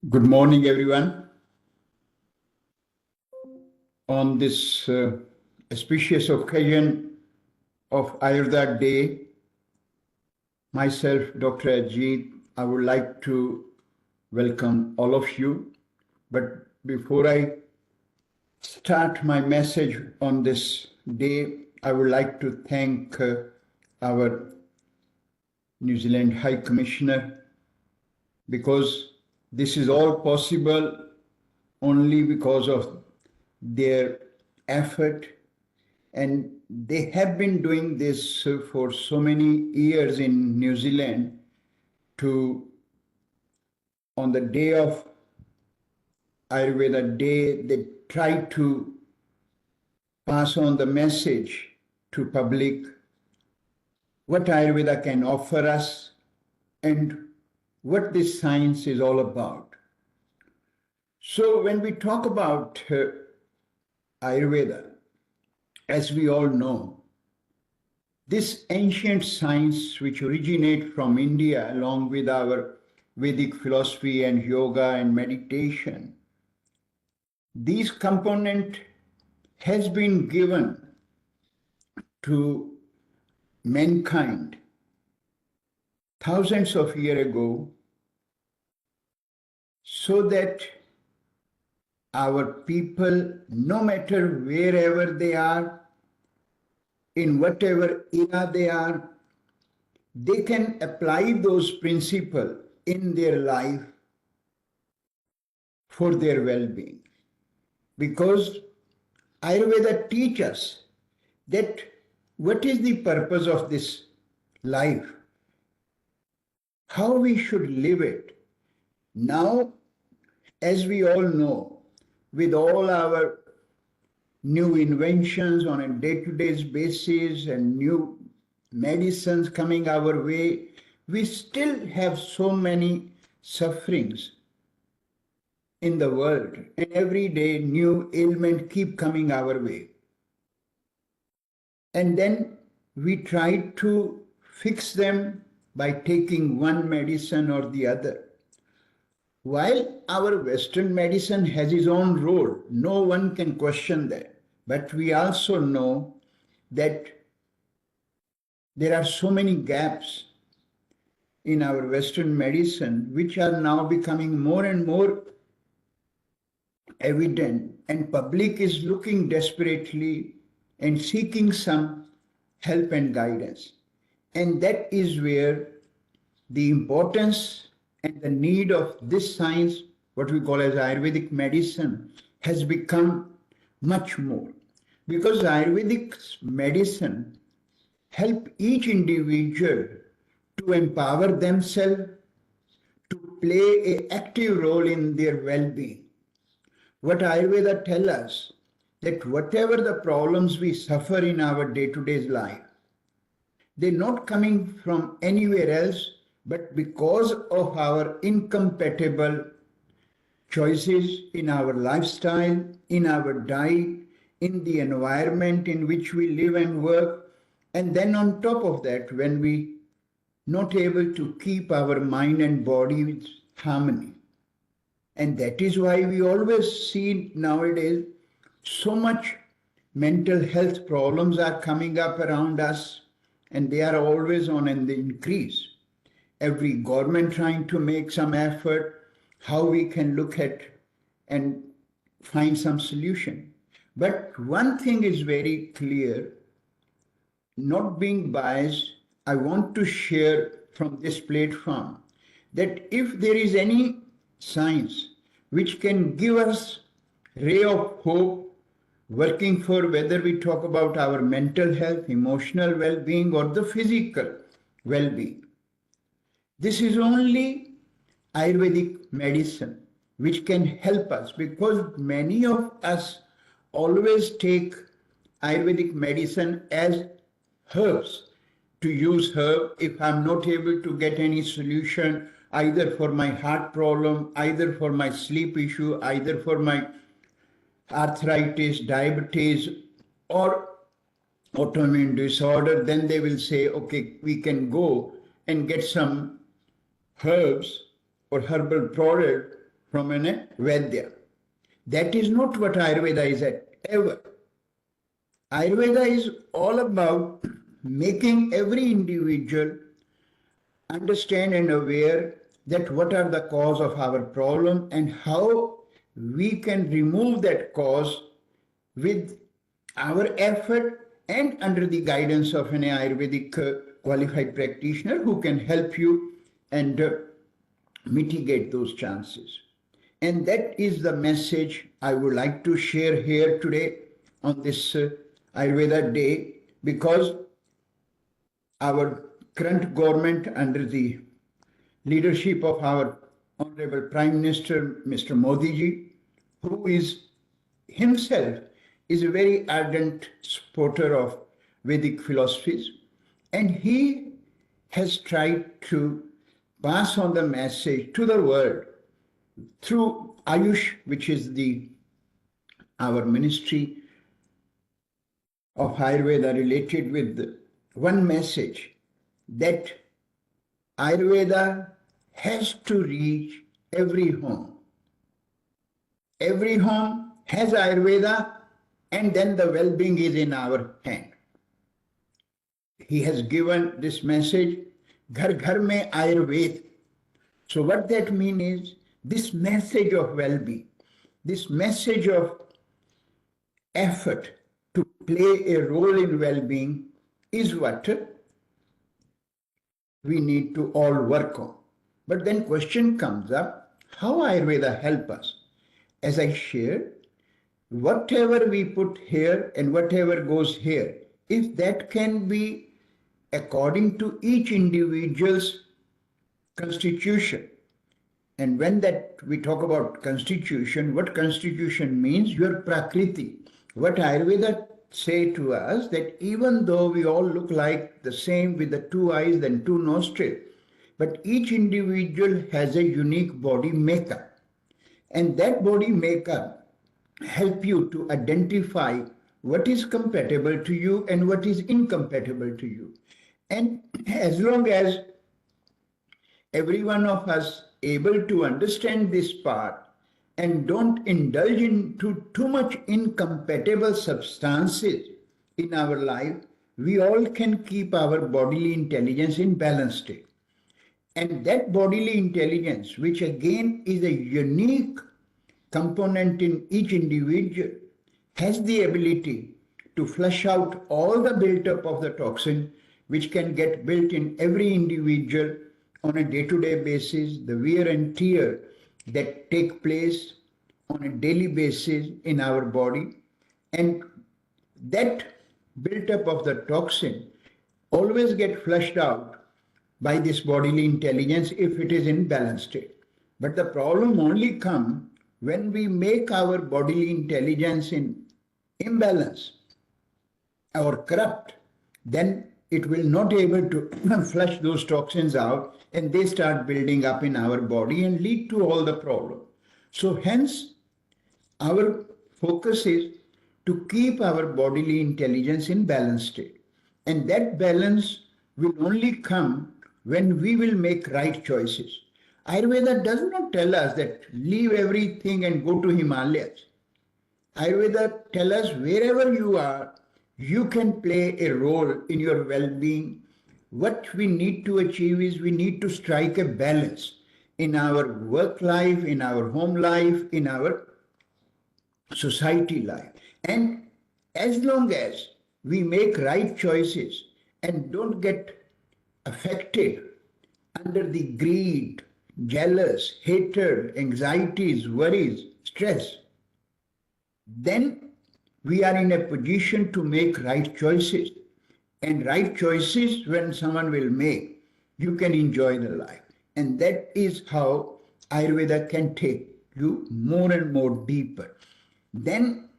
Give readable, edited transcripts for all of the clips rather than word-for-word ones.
Good morning, everyone. On this auspicious occasion of Ayurveda Day, myself, Dr. Ajit, I would like to welcome all of you. But before I start my message on this day, I would like to thank our New Zealand High Commissioner because this is all possible only because of their effort, and they have been doing this for so many years in New Zealand to, on the day of Ayurveda Day, they try to pass on the message to public what Ayurveda can offer us and what this science is all about. So when we talk about Ayurveda, as we all know, this ancient science which originates from India along with our Vedic philosophy and yoga and meditation, these component has been given to mankind thousands of years ago so that our people, no matter wherever they are, in whatever era they are, they can apply those principles in their life for their well-being. Because Ayurveda teaches us that what is the purpose of this life, how we should live it. Now, as we all know, with all our new inventions on a day-to-day basis and new medicines coming our way, we still have so many sufferings in the world, and every day new ailments keep coming our way. And then we try to fix them by taking one medicine or the other. While our Western medicine has its own role, no one can question that. But we also know that there are so many gaps in our Western medicine which are now becoming more and more evident, and public is looking desperately and seeking some help and guidance. And that is where the importance and the need of this science, what we call as Ayurvedic medicine, has become much more. Because Ayurvedic medicine help each individual to empower themselves to play an active role in their well-being. What Ayurveda tells us that whatever the problems we suffer in our day-to-day life, they're not coming from anywhere else, but because of our incompatible choices in our lifestyle, in our diet, in the environment in which we live and work. And then on top of that, when we not able to keep our mind and body with harmony. And that is why we always see nowadays so much mental health problems are coming up around us, and they are always on an increase. Every government trying to make some effort, how we can look at and find some solution. But one thing is very clear, not being biased, I want to share from this platform that if there is any science which can give us ray of hope working for whether we talk about our mental health, emotional well-being or the physical well-being, this is only Ayurvedic medicine which can help us, because many of us always take Ayurvedic medicine as herbs, to use herb if I'm not able to get any solution either for my heart problem, either for my sleep issue, either for my arthritis, diabetes or autoimmune disorder. Then they will say, okay, we can go and get some herbs or herbal product from an Vaidya. That is not what Ayurveda is at ever. Ayurveda is all about making every individual understand and aware that what are the cause of our problem and how we can remove that cause with our effort and under the guidance of an Ayurvedic qualified practitioner who can help you and mitigate those chances. And that is the message I would like to share here today on this Ayurveda Day, because our current government under the leadership of our Honorable Prime Minister, Mr. Modi ji, who is himself is a very ardent supporter of Vedic philosophies, and he has tried to pass on the message to the world through Ayush, which is our ministry of Ayurveda, related with one message that Ayurveda has to reach every home. Every home has Ayurveda, and then the well-being is in our hand. He has given this message, Ghar Ghar Mein Ayurveda. So what that means is this message of well-being, this message of effort to play a role in well-being is what we need to all work on. But then question comes up, how Ayurveda help us? As I shared, whatever we put here and whatever goes here, if that can be according to each individual's constitution, and when that we talk about constitution, what constitution means? Your prakriti. What Ayurveda say to us, that even though we all look like the same with the two eyes and two nostrils, but each individual has a unique body makeup. And that body makeup help you to identify what is compatible to you and what is incompatible to you. And as long as every one of us able to understand this part and don't indulge into too much incompatible substances in our life, we all can keep our bodily intelligence in balanced state. And that bodily intelligence, which again is a unique component in each individual, has the ability to flush out all the built-up of the toxin which can get built in every individual on a day-to-day basis, the wear and tear that take place on a daily basis in our body. And that built-up of the toxin always get flushed out by this bodily intelligence if it is in balanced state. But the problem only comes when we make our bodily intelligence in imbalance or corrupt, then it will not able to flush those toxins out, and they start building up in our body and lead to all the problem. So hence, our focus is to keep our bodily intelligence in balanced state. And that balance will only come when we will make right choices. Ayurveda does not tell us that leave everything and go to Himalayas. Ayurveda tells us wherever you are, you can play a role in your well-being. What we need to achieve is we need to strike a balance in our work life, in our home life, in our society life. And as long as we make right choices and don't get affected under the greed, jealous, hatred, anxieties, worries, stress, then we are in a position to make right choices. And right choices, when someone will make, you can enjoy the life. And that is how Ayurveda can take you more and more deeper. Then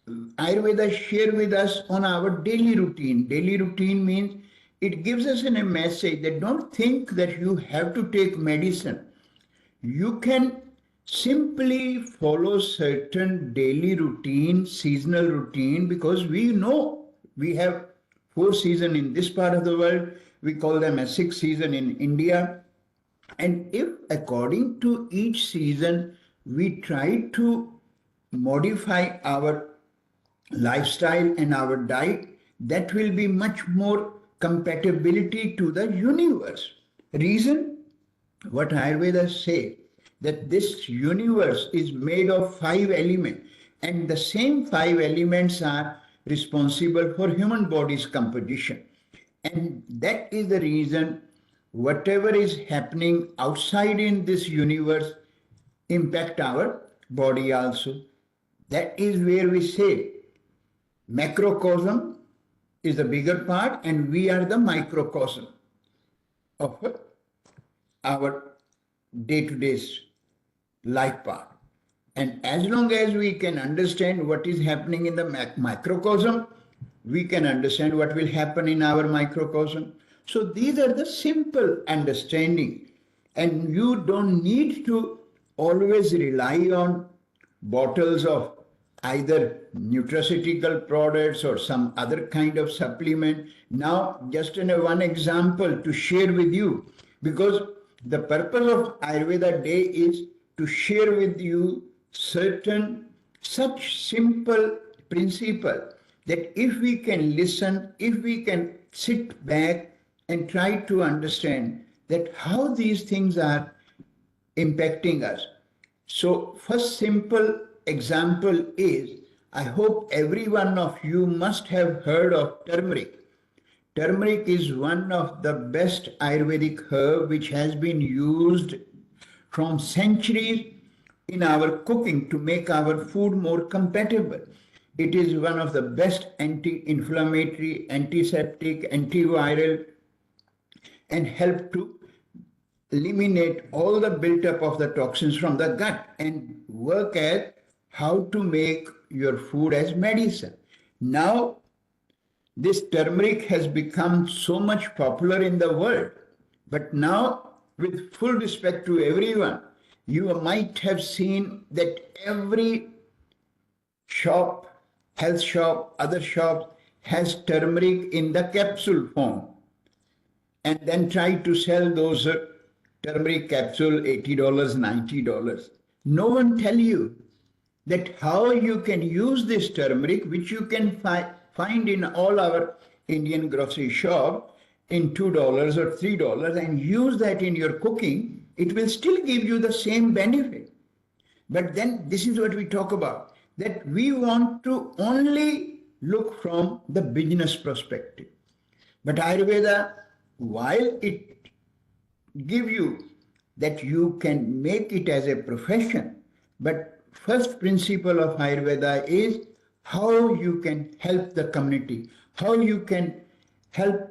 Ayurveda share with us on our daily routine. Daily routine means it gives us a message that don't think that you have to take medicine. You can simply follow certain daily routine, seasonal routine, because we know we have 4 seasons in this part of the world. We call them a 6 season in India. And if according to each season we try to modify our lifestyle and our diet, that will be much more compatibility to the universe. Reason? What Ayurveda say, that this universe is made of 5 elements, and the same 5 elements are responsible for human body's composition. And that is the reason whatever is happening outside in this universe impact our body also. That is where we say macrocosm is the bigger part and we are the microcosm of our day-to-day life part. And as long as we can understand what is happening in the microcosm, we can understand what will happen in our microcosm. So these are the simple understanding. And you don't need to always rely on bottles of either nutraceutical products or some other kind of supplement. Now, just one example to share with you, because the purpose of Ayurveda Day is to share with you certain such simple principle that if we can listen, if we can sit back and try to understand that how these things are impacting us. So first simple example is, I hope every one of you must have heard of turmeric. Turmeric is one of the best Ayurvedic herb which has been used from centuries in our cooking to make our food more compatible. It is one of the best anti-inflammatory, antiseptic, antiviral, and help to eliminate all the built-up of the toxins from the gut and work at how to make your food as medicine. Now, this turmeric has become so much popular in the world, but now, with full respect to everyone, you might have seen that every shop, health shop, other shops has turmeric in the capsule form, and then try to sell those turmeric capsule $80, $90. No one tell you that how you can use this turmeric, which you can find in all our Indian grocery shop in $2 or $3, and use that in your cooking. It will still give you the same benefit. But then this is what we talk about, that we want to only look from the business perspective. But Ayurveda, while it give you that you can make it as a profession, but first principle of Ayurveda is how you can help the community, how you can help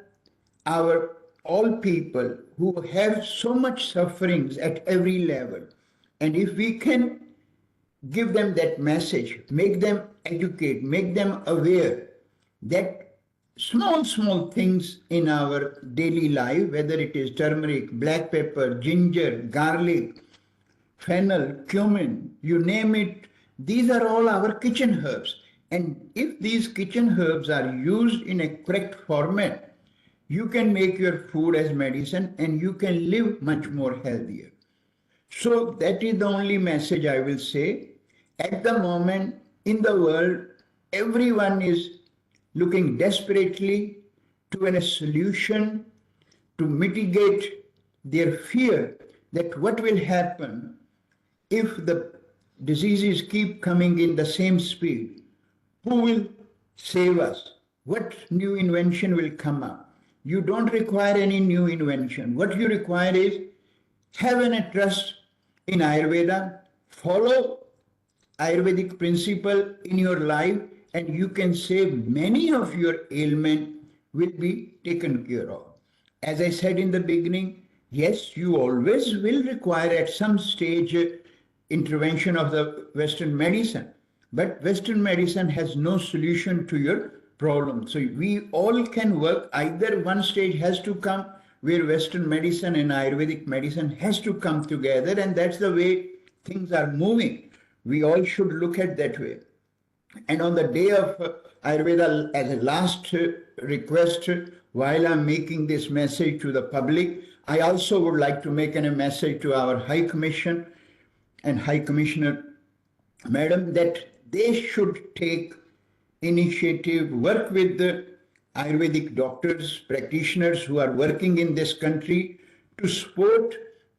our all people who have so much sufferings at every level. And if we can give them that message, make them educate, make them aware that small things in our daily life, whether it is turmeric, black pepper, ginger, garlic, fennel, cumin, you name it, these are all our kitchen herbs. And if these kitchen herbs are used in a correct format, you can make your food as medicine and you can live much more healthier. So that is the only message I will say. At the moment in the world, everyone is looking desperately to a solution to mitigate their fear that what will happen if the diseases keep coming in the same speed. Who will save us? What new invention will come up? You don't require any new invention. What you require is have a trust in Ayurveda, follow Ayurvedic principle in your life, and you can say many of your ailments will be taken care of. As I said in the beginning, yes, you always will require at some stage intervention of the Western medicine, but Western medicine has no solution to your problem. So we all can work, either one stage has to come where Western medicine and Ayurvedic medicine has to come together, and that's the way things are moving. We all should look at that way. And on the day of Ayurveda, as a last request, while I'm making this message to the public, I also would like to make a message to our High Commission and High Commissioner Madam that they should take initiative, work with the Ayurvedic doctors, practitioners who are working in this country to support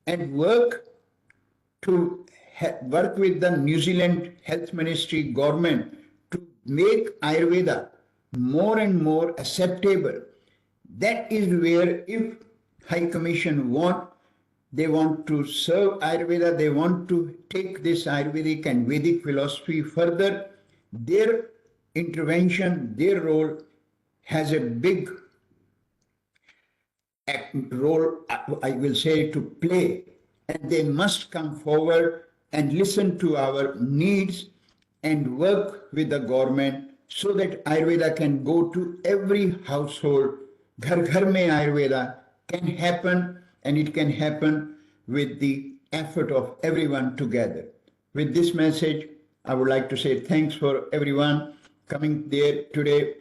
and to work with the New Zealand Health Ministry government to make Ayurveda more and more acceptable. That is where if High Commission they want to serve Ayurveda, they want to take this Ayurvedic and Vedic philosophy further, their intervention, their role has a big role, I will say, to play. And they must come forward and listen to our needs and work with the government so that Ayurveda can go to every household. Ghar ghar mein Ayurveda can happen, and it can happen with the effort of everyone together. With this message, I would like to say thanks for everyone coming there today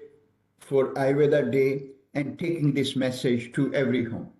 for Ayurveda Day and taking this message to every home.